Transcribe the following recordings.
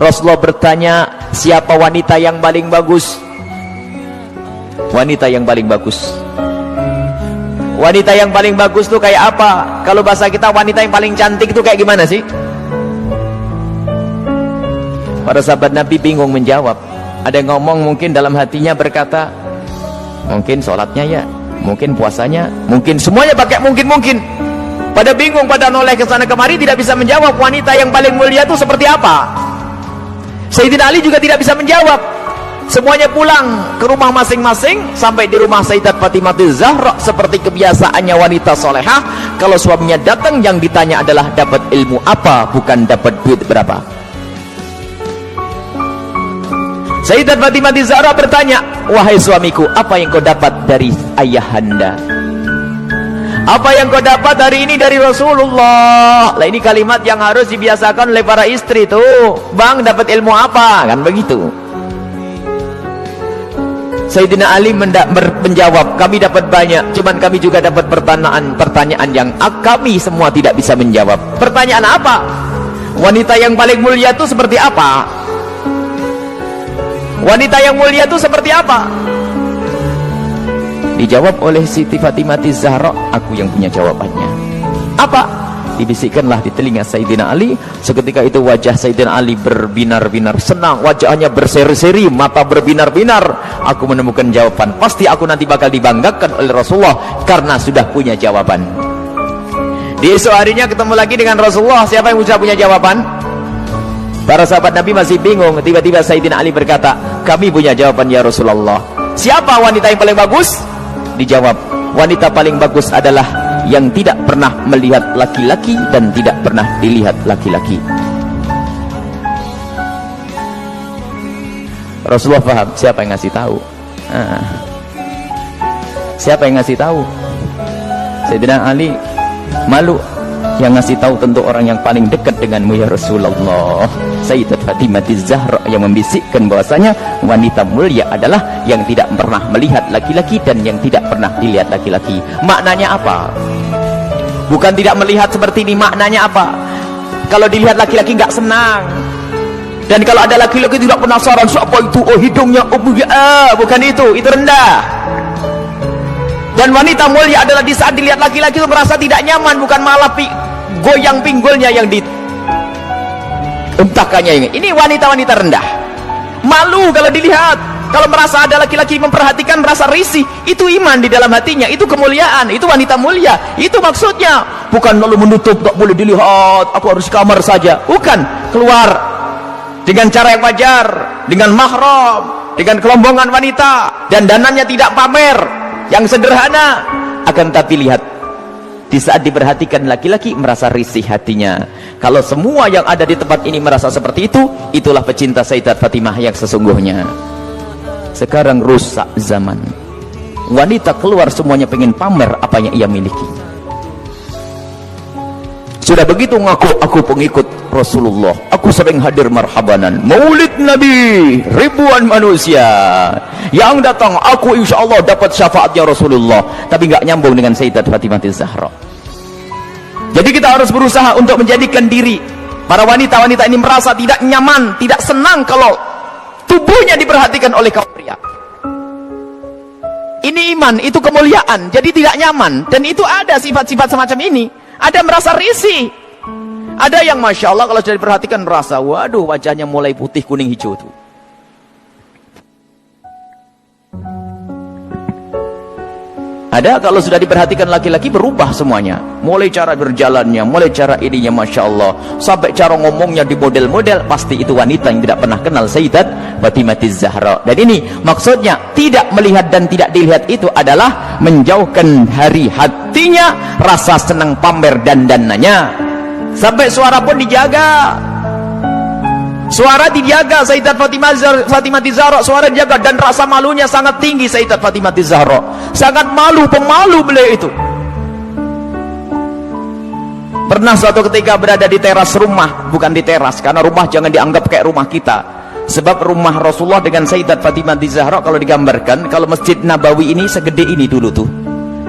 Rasulullah bertanya, siapa wanita yang paling bagus? Wanita yang paling bagus. Wanita yang paling bagus tuh kayak apa? Kalau bahasa kita, wanita yang paling cantik itu kayak gimana sih? Para sahabat Nabi bingung menjawab. Ada yang ngomong mungkin dalam hatinya berkata, mungkin sholatnya ya, mungkin puasanya, mungkin semuanya pakai mungkin. Pada bingung, pada noleh ke sana kemari, tidak bisa menjawab wanita yang paling mulia itu seperti apa. Sayyidina Ali juga tidak bisa menjawab. Semuanya pulang ke rumah masing-masing. Sampai di rumah Sayyidat Fatimah Zahra, seperti kebiasaannya wanita solehah, kalau suaminya datang yang ditanya adalah dapat ilmu apa, bukan dapat duit berapa. Sayyidat Fatimah Zahra bertanya, wahai suamiku, apa yang kau dapat dari ayahanda? Apa yang kau dapat hari ini dari Rasulullah? Lah, ini kalimat yang harus dibiasakan oleh para istri tuh. Bang, dapat ilmu apa? Kan begitu. Sayyidina Ali menjawab, kami dapat banyak, cuman kami juga dapat pertanyaan yang kami semua tidak bisa menjawab. Pertanyaan apa? Wanita yang paling mulia itu seperti apa? Wanita yang mulia itu seperti apa? Dijawab oleh Siti Fatimah Zahra, aku yang punya jawabannya. Apa? Dibisikkanlah di telinga Sayyidina Ali. Seketika itu wajah Sayyidina Ali berbinar-binar senang, wajahnya berseri-seri, mata berbinar-binar. Aku menemukan jawaban. Pasti aku nanti bakal dibanggakan oleh Rasulullah karena sudah punya jawaban. Di esok harinya ketemu lagi dengan Rasulullah. Siapa yang sudah punya jawaban? Para sahabat Nabi masih bingung. Tiba-tiba Sayyidina Ali berkata, kami punya jawaban ya Rasulullah. Siapa wanita yang paling bagus? Dijawab, wanita paling bagus adalah yang tidak pernah melihat laki-laki dan tidak pernah dilihat laki-laki. Rasulullah paham siapa yang ngasih tahu. Siapa yang ngasih tahu? Sayyidina Ali malu. Yang ngasih tahu tentu orang yang paling dekat denganmu ya Rasulullah. Sayyidat Fatimah Zahra yang membisikkan bahwasanya wanita mulia adalah yang tidak pernah melihat laki-laki dan yang tidak pernah dilihat laki-laki. Maknanya apa? Bukan tidak melihat seperti ini, maknanya apa? Kalau dilihat laki-laki nggak senang. Dan kalau ada laki-laki tidak penasaran, siapa itu? Oh, hidungnya, bukan itu rendah. Dan wanita mulia adalah di saat dilihat laki-laki itu merasa tidak nyaman, bukan malah goyang pinggulnya yang dientahkannya. Ini wanita-wanita rendah, malu kalau dilihat. Kalau merasa ada laki-laki memperhatikan, merasa risih. Itu iman di dalam hatinya, itu kemuliaan, itu wanita mulia. Itu maksudnya, bukan lalu menutup, tak boleh dilihat, aku harus kamar saja. Bukan, keluar dengan cara yang wajar, dengan mahram, dengan kelombongan wanita, dan danannya tidak pamer, yang sederhana. Akan tapi lihat, di saat diperhatikan laki-laki merasa risih hatinya. Kalau semua yang ada di tempat ini merasa seperti itu, itulah pecinta Sayyidat Fatimah yang sesungguhnya. Sekarang rusak zaman, wanita keluar semuanya pengen pamer apa yang ia miliki. Sudah begitu ngaku, aku pengikut Rasulullah, aku sering hadir marhabanan maulid Nabi, ribuan manusia yang datang, aku insya Allah dapat syafaatnya Rasulullah. Tapi nggak nyambung dengan Sayyidat Fatimah Zahra. Jadi kita harus berusaha untuk menjadikan diri para wanita-wanita ini merasa tidak nyaman, tidak senang kalau tubuhnya diperhatikan oleh kaum pria. Ini iman, itu kemuliaan. Jadi tidak nyaman, dan itu ada sifat-sifat semacam ini. Ada merasa risih, ada yang masya Allah kalau sudah diperhatikan merasa, waduh, wajahnya mulai putih, kuning, hijau tuh. Ada kalau sudah diperhatikan laki-laki berubah semuanya, mulai cara berjalannya, mulai cara ininya masya Allah, sampai cara ngomongnya di model-model. Pasti itu wanita yang tidak pernah kenal Sayyidat Fatimah Zahra. Dan ini maksudnya, tidak melihat dan tidak dilihat itu adalah menjauhkan dari hatinya rasa senang pamer dan dananya. Sampai suara pun dijaga, suara dijaga. Sayyidat Fatimah Zahra suara dijaga, dan rasa malunya sangat tinggi. Sayyidat Fatimah Zahra sangat malu, pemalu beliau itu. Pernah suatu ketika berada di teras rumah, bukan di teras, karena rumah jangan dianggap kayak rumah kita. Sebab rumah Rasulullah dengan Sayyidat Fatimah Zahra kalau digambarkan, kalau Masjid Nabawi ini segede ini dulu tuh.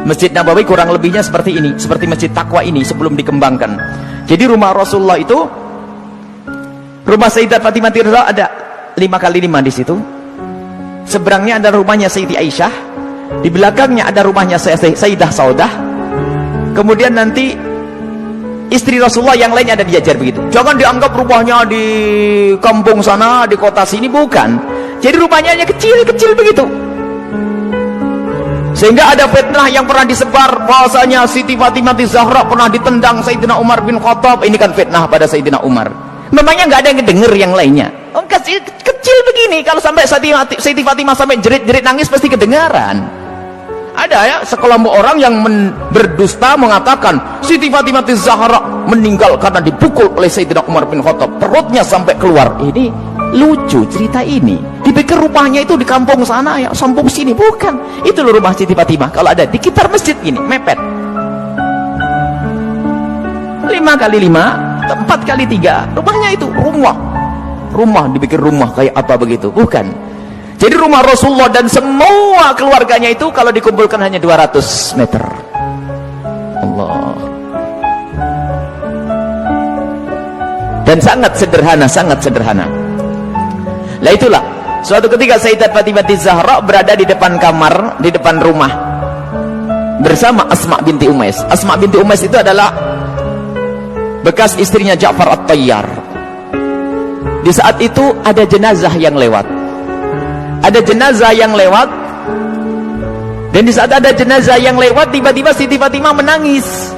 Masjid Nabawi kurang lebihnya seperti ini, seperti Masjid Taqwa ini sebelum dikembangkan. Jadi rumah Rasulullah itu Rumah Sayyidat Fatimah Zahra ada 5x5 di situ. Seberangnya ada rumahnya Sayyidi Aisyah, di belakangnya ada rumahnya Sayyidah Saudah. Kemudian nanti istri Rasulullah yang lainnya ada dijajar begitu. Jangan dianggap rumahnya di kampung sana, di kota sini, bukan. Jadi rumahnya hanya kecil-kecil begitu. Sehingga ada fitnah yang pernah disebar bahwasanya Siti Fatimah Zahra pernah ditendang Sayyidina Umar bin Khattab. Ini kan fitnah pada Sayyidina Umar. Memangnya nggak ada yang denger yang lainnya. Oh, kecil begini, kalau sampai Siti Fatimah sampai jerit-jerit nangis pasti kedengaran. Ada ya sekelompok orang yang berdusta mengatakan Siti Fatimah Zahra meninggal karena dipukul oleh Sayyidina Umar bin Khattab, perutnya sampai keluar. Ini lucu cerita ini. Dipikir rumahnya itu di kampung sana ya, kampung sini, bukan. Itu loh rumah Siti Fatimah. Kalau ada di sekitar masjid ini, mepet. 5x5, 4x3, rumahnya itu rumah dipikir rumah kayak apa begitu, bukan. Jadi rumah Rasulullah dan semua keluarganya itu kalau dikumpulkan hanya 200 meter. Allah. Dan sangat sederhana. Lah itulah, suatu ketika Sayyidat Fatimah Zahra berada di depan kamar, di depan rumah bersama Asma binti Umais. Asma binti Umais itu adalah bekas istrinya Ja'far At-Tayyar. Di saat itu ada jenazah yang lewat. Dan di saat ada jenazah yang lewat, tiba-tiba Siti Fatimah menangis.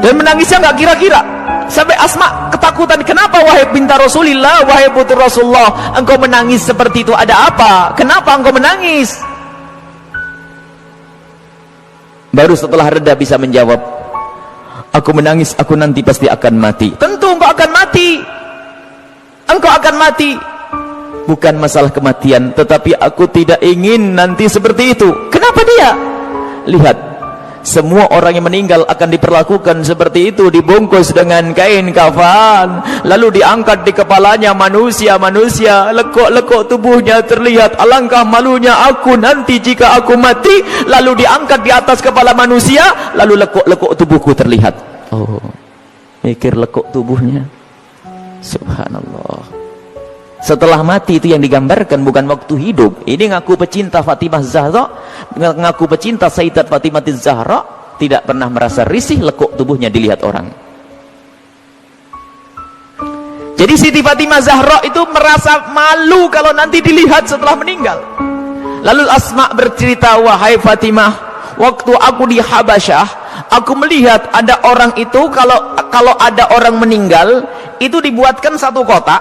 Dan menangisnya nggak kira-kira. Sampai Asma ketakutan. Kenapa wahai binti Rasulillah, wahai putri Rasulullah, engkau menangis seperti itu? Ada apa? Kenapa engkau menangis? Baru setelah reda bisa menjawab, aku menangis, aku nanti pasti akan mati. Tentu engkau akan mati. Bukan masalah kematian, tetapi aku tidak ingin nanti seperti itu. Kenapa dia? Lihat, semua orang yang meninggal akan diperlakukan seperti itu, dibungkus dengan kain kafan, lalu diangkat di kepalanya manusia, lekuk-lekuk tubuhnya terlihat. Alangkah malunya aku nanti jika aku mati, lalu diangkat di atas kepala manusia, lalu lekuk-lekuk tubuhku terlihat. Oh, mikir lekuk tubuhnya. Subhanallah. Setelah mati itu yang digambarkan, bukan waktu hidup. Ini ngaku pecinta Fatimah Zahra, ngaku pecinta Sayyidat Fatimah Zahra, tidak pernah merasa risih lekuk tubuhnya dilihat orang. Jadi Siti Fatimah Zahra itu merasa malu kalau nanti dilihat setelah meninggal. Lalu Asma bercerita, wahai Fatimah, waktu aku di Habasyah, aku melihat ada orang itu, kalau ada orang meninggal itu dibuatkan satu kotak,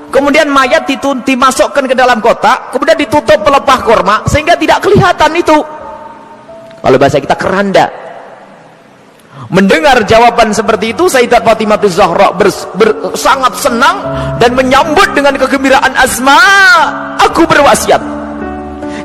kemudian mayat dimasukkan ke dalam kotak, kemudian ditutup pelepah korma sehingga tidak kelihatan itu. Kalau bahasa kita keranda. Mendengar jawaban seperti itu, Sayyidat Fatimah Zahra sangat senang dan menyambut dengan kegembiraan. Asma, aku berwasiat,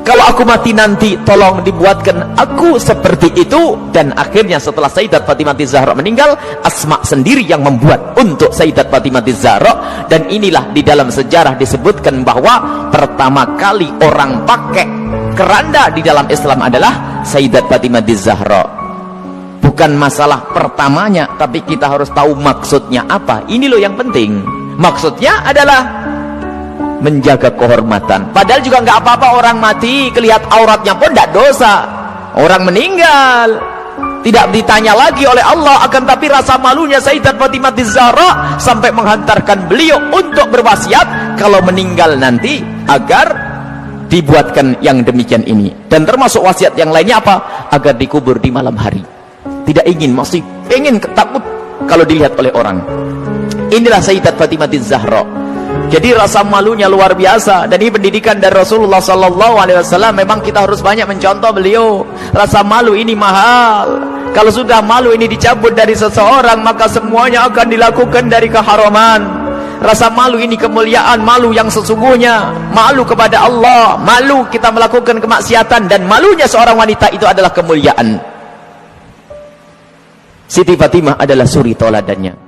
kalau aku mati nanti tolong dibuatkan aku seperti itu. Dan akhirnya setelah Sayyidat Fatimah Zahra meninggal, Asma sendiri yang membuat untuk Sayyidat Fatimah Zahra. Dan inilah di dalam sejarah disebutkan bahwa pertama kali orang pakai keranda di dalam Islam adalah Sayyidat Fatimah Zahra. Bukan masalah pertamanya, tapi kita harus tahu maksudnya apa. Ini loh yang penting. Maksudnya adalah menjaga kehormatan. Padahal juga nggak apa-apa orang mati kelihatan auratnya pun tidak dosa. Orang meninggal tidak ditanya lagi oleh Allah. Akan tapi rasa malunya Sayyidat Fatimah Zahra sampai menghantarkan beliau untuk berwasiat kalau meninggal nanti agar dibuatkan yang demikian ini. Dan termasuk wasiat yang lainnya apa? Agar dikubur di malam hari. Tidak ingin, masih ingin, takut kalau dilihat oleh orang. Inilah Sayyidat Fatimah Zahra. Jadi rasa malunya luar biasa. Dan ini pendidikan dari Rasulullah SAW. Memang kita harus banyak mencontoh beliau. Rasa malu ini mahal. Kalau sudah malu ini dicabut dari seseorang, maka semuanya akan dilakukan dari keharaman. Rasa malu ini kemuliaan, malu yang sesungguhnya, malu kepada Allah, malu kita melakukan kemaksiatan. Dan malunya seorang wanita itu adalah kemuliaan. Siti Fatimah adalah suri toladannya.